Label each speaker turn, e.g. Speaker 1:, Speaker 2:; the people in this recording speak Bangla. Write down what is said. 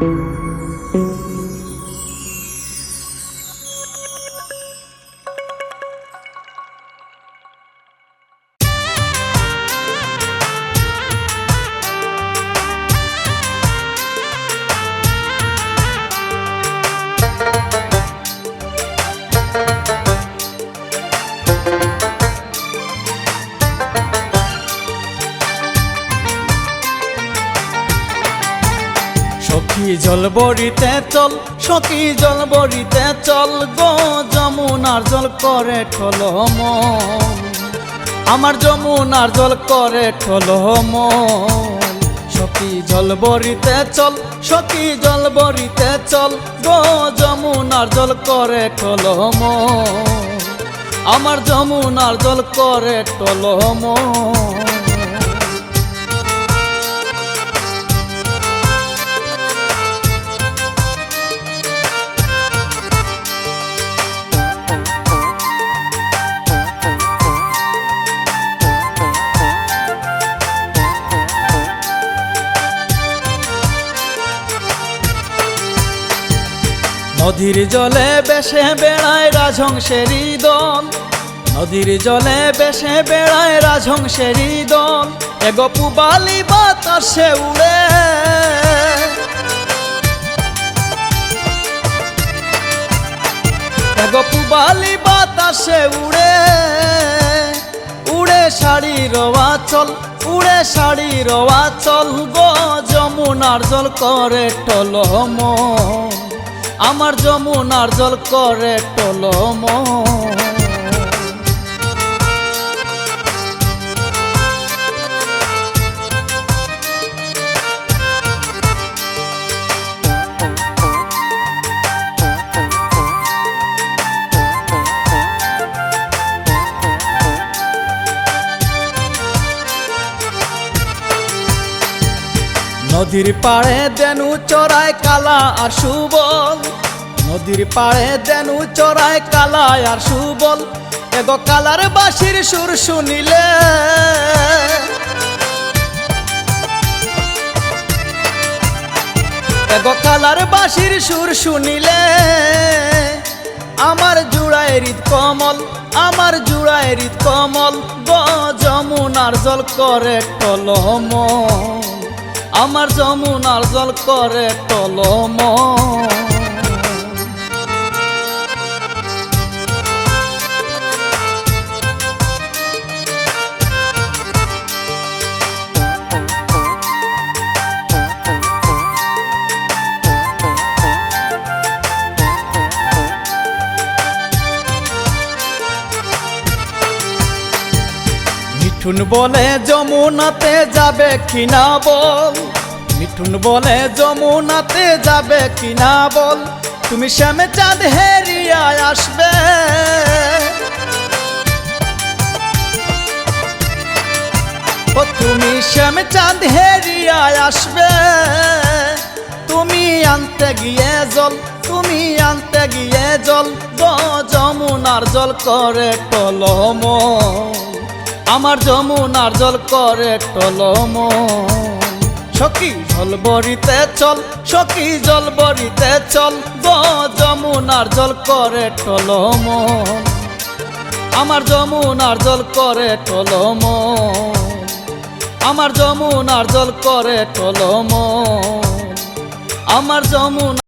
Speaker 1: সখী জল বরিতে চল, সখী জল বরিতে চল গো, যমুনার জল করে ঠলম, আমার যমুনার জল করে ঠলম। সখী জল বরিতে চল, সখী জল বরিতে চল গো, যমুনার জল করে ঠলম, আমার যমুনার জল করে ঠলম। নদীর জলে বেশে বেড়ায় রাজহংসেরই দল, নদীর জলে বেশে বেড়ায় রাজহংসেরই দল, এগো পুবালি বাতাসে উড়ে, এগো পুবালি বাতাসে উড়ে, উড়ে শাড়ির আঁচল, উড়ে শাড়ির আঁচল গো, যমুনার জল করে টলম, আমার যমুনার জল করে টলম। নদীর পাড়ে দেনু চড়ায় কালা আর সুবল, নদীর পাড়ে দেনু চড়ায় কালা আর সুবল, এগো কালার বাঁশির সুর শুনিলে, এগো কালার বাঁশির সুর শুনিলে, আমার জুড়ায় হৃদ কমল, আমার জুড়ায় হৃদ কমল গো, যমুনার জল করে টলম, আমার যমুনার জল করে টলম। মিঠুন বলে যমুনাতে যাবে কিনা বল, মিঠুন বলে যমুনাতে যাবে কিনা বল, তুমি শ্যামে চাঁদ হেরিয়া আসবে, ও তুমি শ্যামে চাঁদ হেরিয়া আসবে, তুমি আনতে গিয়ে জল, তুমি আনতে গিয়ে জল গো, যমুনার জল করে টলম, আমার যমুনার জল করে টলম। সখী জল বরিতে চল, সখী জল বরিতে চল গো, যমুনার জল করে টলম, আমার যমুনার জল করে টলম, আমার যমুনার জল করে টলম, আমার যমুনা